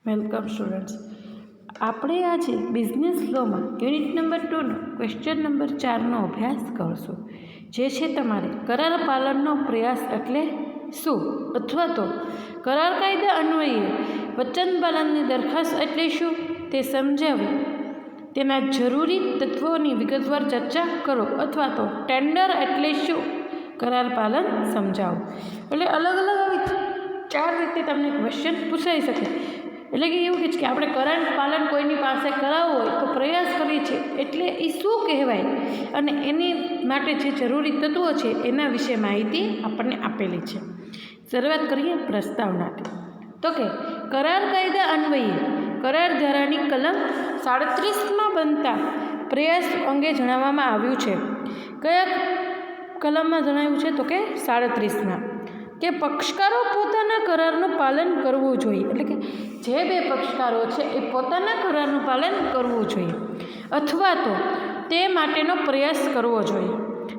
Welcome students. આપણે આજે business લોમાં યુનિટ નંબર 2નો ક્વેશ્ચન નંબર 4નો અભ્યાસ કરશું, જે છે તમારે કરાર પાલનનો પ્રયાસ એટલે શું, અથવા તો કરાર કાયદા અન્વયે વચન પાલનની દરખાસ્ત એટલે શું તે સમજાવી તેના જરૂરી તત્વોની વિગતવાર ચર્ચા કરો, અથવા તો ટેન્ડર એટલે શું, કરાર પાલન સમજાવો. એટલે અલગ અલગ આવી 4 રીતે તમને ક્વેશ્ચન પૂછાઈ શકે. એટલે કે એવું કે આપણે કરાર પાલન કોઈની પાસે કરાવવું હોય તો પ્રયાસ કરીએ છીએ, એટલે એ શું કહેવાય અને એની માટે જે જરૂરી તત્વો છે એના વિશે માહિતી આપણને આપેલી છે. શરૂઆત કરીએ પ્રસ્તાવનાથી. તો કે કરાર કાયદા અન્વયે કરાર ધારાની કલમ 37માં બનતા પ્રયાસ અંગે જણાવવામાં આવ્યું છે. કયા કલમમાં જણાવ્યું છે? તો કે 37માં, કે પક્ષકારો પોતાના કરારનું પાલન કરવું જોઈએ. એટલે કે જે બે પક્ષકારો છે એ પોતાના કરારનું પાલન કરવું જોઈએ, અથવા તો તે માટેનો પ્રયાસ કરવો જોઈએ.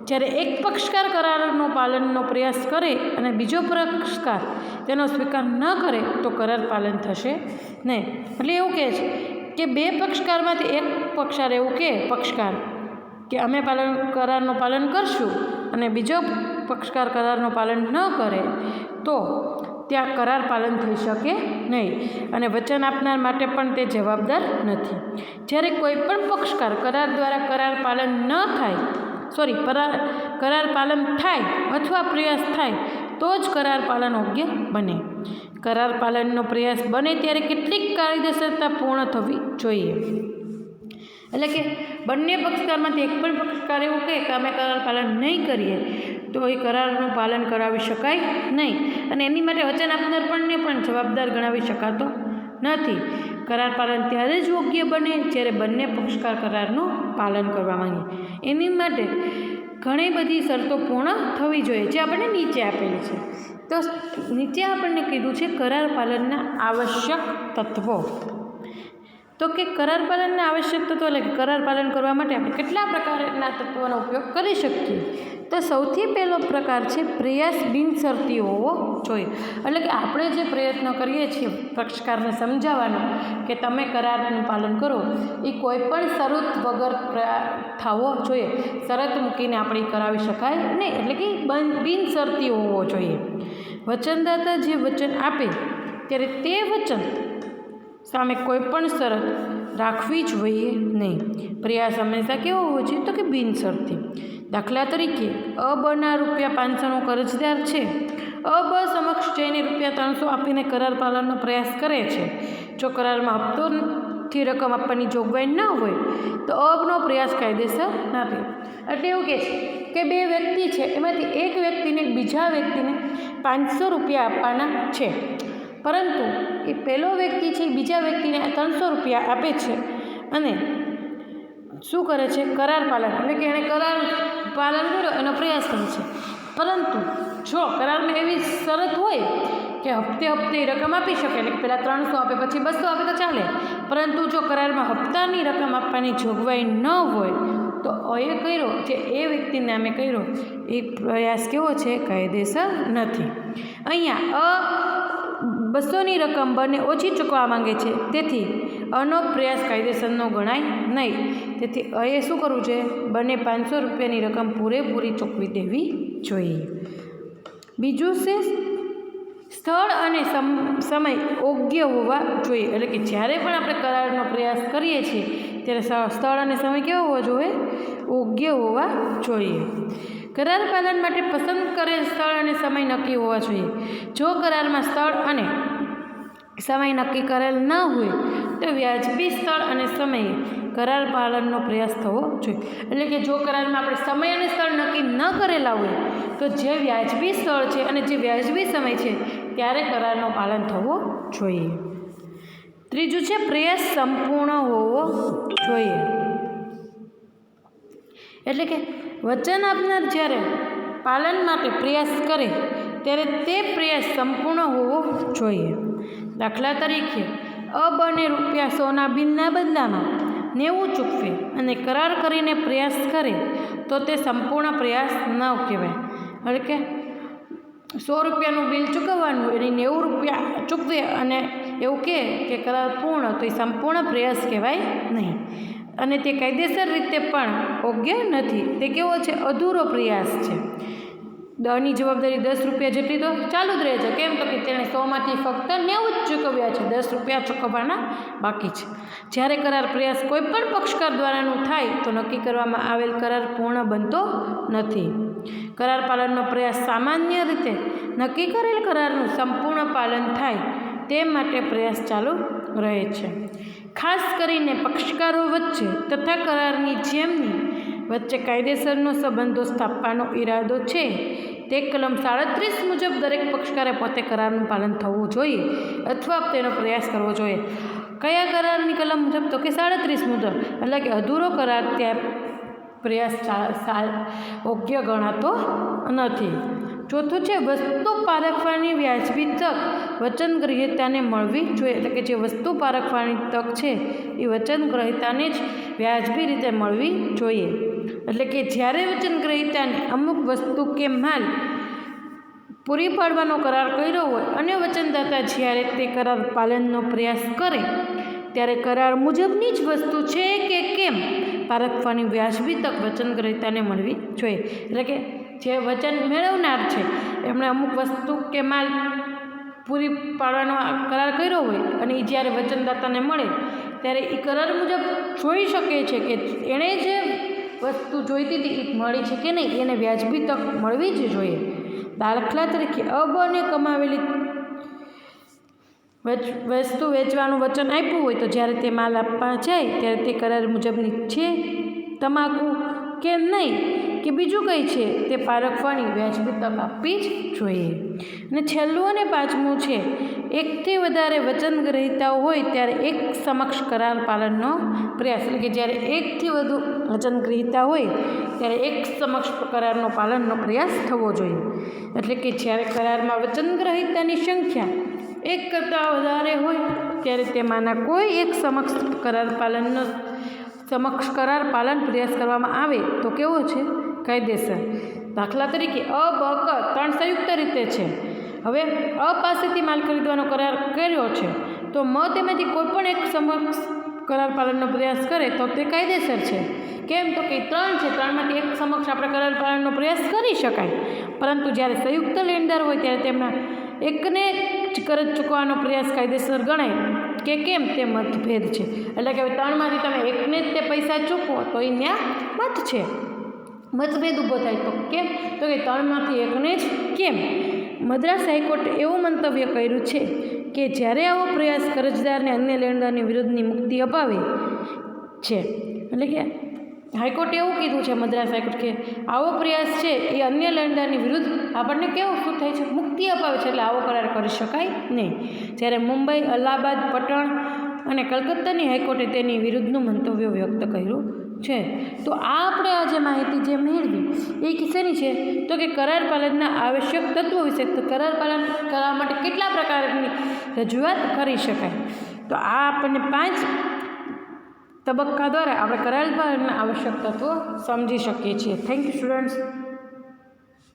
જ્યારે એક પક્ષકાર કરારનો પાલનનો પ્રયાસ કરે અને બીજો પક્ષકાર તેનો સ્વીકાર ન કરે તો કરાર પાલન થશે નહીં. એટલે એવું કહે છે કે બે પક્ષકારમાંથી એક પક્ષકાર એવું પક્ષકાર કે અમે કરારનું પાલન કરશું અને બીજો પક્ષકાર કરારનું પાલન ન કરે તો ત્યાં કરાર પાલન થઈ શકે નહીં, અને વચન આપનાર માટે પણ તે જવાબદાર નથી. જ્યારે કોઈ પણ પક્ષકાર કરાર દ્વારા કરાર પાલન થાય અથવા પ્રયાસ થાય તો જ કરાર પાલન યોગ્ય બને. કરાર પાલનનો પ્રયાસ બને ત્યારે કેટલીક કાયદેસરતા પૂર્ણ થવી જોઈએ. એટલે કે બંને પક્ષકારમાંથી એક પણ પક્ષકાર એવું કહે કે અમે કરાર પાલન નહીં કરીએ તો એ કરારનું પાલન કરાવી શકાય નહીં, અને એની માટે વચન આપનાર પણ જવાબદાર ગણાવી શકાતો નથી. કરાર પાલન ત્યારે જ યોગ્ય બને જ્યારે બંને પક્ષકાર કરારનું પાલન કરવા માંગે. એની માટે ઘણી બધી શરતો પૂર્ણ થવી જોઈએ, જે આપણને નીચે આપેલી છે. તો નીચે આપણને કીધું છે કરાર પાલનના આવશ્યક તત્વો. તો કે કરાર પાલનના આવશ્યક તત્વો એટલે કરાર પાલન કરવા માટે આપણે કેટલા પ્રકારના તત્વોનો ઉપયોગ કરી શકીએ? તો સૌથી પહેલો પ્રકાર છે પ્રયાસ બિનશરતી હોવો જોઈએ. એટલે કે આપણે જે પ્રયત્ન કરીએ છીએ પક્ષકારને સમજાવવાનો કે તમે કરારનું પાલન કરો, એ કોઈ પણ શરત વગર થવો જોઈએ. શરત મૂકીને આપણે કરાવી શકાય નહીં, એટલે કે બિનશરતી હોવો જોઈએ. વચનદાતા જે વચન આપે ત્યારે તે વચન સામે કોઈ પણ શરત રાખવી જોઈએ નહીં. પ્રયાસ હંમેશા કેવો હોવો જોઈએ? તો કે બિનશરતી. દાખલા તરીકે અબના ₹500નો કર્જદાર છે. અબ સમક્ષ જઈને ₹300 આપીને કરાર પાલનનો પ્રયાસ કરે છે. જો કરારમાં હપ્તોથી રકમ આપવાની જોગવાઈ ન હોય તો અબનો પ્રયાસ કાયદેસર નથી. એટલે એવું કહે છે કે બે વ્યક્તિ છે, એમાંથી એક વ્યક્તિને બીજા વ્યક્તિને ₹500 આપવાના છે, પરંતુ એ પહેલો વ્યક્તિ છે બીજા વ્યક્તિને ₹300 આપે છે અને શું કરે છે? કરાર પાલન, એટલે કે એણે કરાર પાલન કર્યો એનો પ્રયાસ કરે છે. પરંતુ જો કરારમાં એવી શરત હોય કે હપ્તે રકમ આપી શકે, એટલે પહેલાં 300 આપે પછી 200 આપે તો ચાલે, પરંતુ જો કરારમાં હપ્તાની રકમ આપવાની જોગવાઈ ન હોય તો એ કર્યો જે એ વ્યક્તિને નામે કર્યો એ પ્રયાસ કેવો છે? કાયદેસર નથી. અહીંયા 200ની રકમ બંને ઓછી ચૂકવવા માંગે છે, તેથી અનો પ્રયાસ કાયદેસરનો ગણાય નહીં. તેથી એ શું કરવું છે? બંને ₹500ની રકમ પૂરેપૂરી ચૂકવી દેવી જોઈએ. બીજું છે સ્થળ અને સમય યોગ્ય હોવા જોઈએ. એટલે કે જ્યારે પણ આપણે કરારનો પ્રયાસ કરીએ છીએ ત્યારે સ્થળ અને સમય કેવો હોવો જોઈએ? યોગ્ય હોવા જોઈએ. કરાર પાલન માટે પસંદ કરેલ સ્થળ અને સમય નક્કી હોવા જોઈએ. જો કરારમાં સ્થળ અને સમય નક્કી કરેલ ન હોય તો વ્યાજબી સ્થળ અને સમયે કરાર પાલનનો પ્રયાસ થવો જોઈએ. એટલે કે જો કરારમાં આપણે સમય અને સ્થળ નક્કી ન કરેલા હોય તો જે વ્યાજબી સ્થળ છે અને જે વ્યાજબી સમય છે ત્યારે કરારનું પાલન થવું જોઈએ. ત્રીજું છે પ્રયાસ સંપૂર્ણ હોવો જોઈએ. એટલે કે વચન આપનાર જ્યારે પાલન માટે પ્રયાસ કરે ત્યારે તે પ્રયાસ સંપૂર્ણ હોવો જોઈએ. દાખલા તરીકે અબને ₹100ના બિલના બદલામાં 90 ચૂકવે અને કરાર કરીને પ્રયાસ કરે તો તે સંપૂર્ણ પ્રયાસ ન કહેવાય. એટલે કે ₹100નું બિલ ચૂકવવાનું, એની ₹90 ચૂકવે અને એવું કે કરાર પૂર્ણ, તો એ સંપૂર્ણ પ્રયાસ કહેવાય નહીં, અને તે કાયદેસર રીતે પણ યોગ્ય નથી. તે કેવો છે? અધૂરો પ્રયાસ છે. દની જવાબદારી 10 રૂપિયા જેટલી તો ચાલુ જ રહે છે. કેમ? તો કે તેણે 100માંથી ફક્ત 90 જ ચૂકવ્યા છે, 10 રૂપિયા ચૂકવવાના બાકી છે. જ્યારે કરાર પ્રયાસ કોઈ પણ પક્ષકાર દ્વારાનું થાય તો નક્કી કરવામાં આવેલ કરાર પૂર્ણ બનતો નથી. કરાર પાલનનો પ્રયાસ સામાન્ય રીતે નક્કી કરેલ કરારનું સંપૂર્ણ પાલન થાય તે માટે પ્રયાસ ચાલુ રહે છે. ખાસ કરીને પક્ષકારો વચ્ચે તથા કરારની જેમની વચ્ચે કાયદેસરનો સંબંધો સ્થાપવાનો ઈરાદો છે તે કલમ 37 મુજબ દરેક પક્ષકારે પોતે કરારનું પાલન થવું જોઈએ અથવા તેનો પ્રયાસ કરવો જોઈએ. કયા કરારની કલમ મુજબ? તો કે 37 મુજબ. એટલે કે અધૂરો કરાર ત્યાં પ્રયાસ યોગ્ય ગણાતો નથી. ચોથું છે વસ્તુ પારખવાની વ્યાજબી તક વચનગ્રહીતાને મળવી જોઈએ. એટલે કે જે વસ્તુ પારખવાની તક છે એ વચનગ્રહીતાને જ વ્યાજબી રીતે મળવી જોઈએ. એટલે કે જ્યારે વચનગ્રહીતાને અમુક વસ્તુ કે માલ પૂરી પાડવાનો કરાર કર્યો હોય અને વચનદાતા જ્યારે તે કરાર પાલનનો પ્રયાસ કરે ત્યારે કરાર મુજબની જ વસ્તુ છે કે કેમ પારખવાની વ્યાજબી તક વચનગ્રહીતાને મળવી જોઈએ. એટલે કે જે વચન મેળવનાર છે એમણે અમુક વસ્તુ કે માલ પૂરી પાડવાનો કરાર કર્યો હોય અને એ જ્યારે વચનદાતાને મળે ત્યારે એ કરાર મુજબ જોઈ શકે છે કે એણે જે વસ્તુ જોઈતી હતી એ મળી છે કે નહીં, એને વ્યાજબી તક મળવી જ જોઈએ. દાખલા તરીકે અબને કમાવેલી વસ્તુ વેચવાનું વચન આપ્યું હોય તો જ્યારે તે માલ આપવા જાય ત્યારે તે કરાર મુજબની છે તમાકુ કે નહીં કે બીજું કંઈ છે તે પારખવાની વ્યાજબી તક આપવી જ જોઈએ. અને છેલ્લું અને પાંચમું છે એકથી વધારે વચનગ્રહીતાઓ હોય ત્યારે એક સમક્ષ કરાર પાલનનો પ્રયાસ. એટલે કે જ્યારે એકથી વધુ વચનગ્રહીતા હોય ત્યારે એક સમક્ષ કરારનો પાલનનો પ્રયાસ થવો જોઈએ. એટલે કે જ્યારે કરારમાં વચનગ્રહીતાની સંખ્યા એક કરતાં વધારે હોય ત્યારે તેમાંના કોઈ એક સમક્ષ કરાર પાલન પ્રયાસ કરવામાં આવે તો કેવો છે? કાયદેસર. દાખલા તરીકે અ, બ, ક 3 સંયુક્ત રીતે છે. હવે અ પાસેથી માલ ખરીદવાનો કરાર કર્યો છે તો મ તેમાંથી કોઈ પણ એક સમક્ષ કરાર પાલનનો પ્રયાસ કરે તો તે કાયદેસર છે. કેમ? તો કે 3 છે, 3માંથી એક સમક્ષ આપણે કરાર પાલનનો પ્રયાસ કરી શકાય. પરંતુ જ્યારે સંયુક્ત લેણદાર હોય ત્યારે તેમના એકને જ કરજ ચૂકવવાનો પ્રયાસ કાયદેસર ગણાય કે કેમ તે મતભેદ છે. એટલે કે 3માંથી તમે એકને જ તે પૈસા ચૂકવો તો એ ન્યા મત છે, મતભેદ ઊભો થાય. તો કેમ? તો કે 3માંથી એકને જ કેમ? મદ્રાસ હાઈકોર્ટે એવું મંતવ્ય કર્યું છે કે જ્યારે આવો પ્રયાસ કરજદારને અન્ય લેણદારની વિરુદ્ધની મુક્તિ અપાવે છે. એટલે કે હાઈકોર્ટે એવું કીધું છે, મદ્રાસ હાઈકોર્ટ, કે આવો પ્રયાસ છે એ અન્ય લેણદારની વિરુદ્ધ આપણને કેવું શું થાય છે? મુક્તિ અપાવે છે. એટલે આવો કરાર કરી શકાય નહીં. જ્યારે મુંબઈ, અલ્હાબાદ, પટણ અને કલકત્તાની હાઈકોર્ટે તેની વિરુદ્ધનું મંતવ્ય વ્યક્ત કર્યું છે. તો આ આપણે આ જે માહિતી જે મેળવી એ કિસ્સાની છે તો કે કરાર પાલનના આવશ્યક તત્વો વિશે. તો કરાર પાલન કરવા માટે કેટલા પ્રકારની રજૂઆત કરી શકાય? તો આ આપણને 5 તબક્કા દ્વારા આપણે કરાર પાલનના આવશ્યક તત્વો સમજી શકીએ છીએ. Thank you students.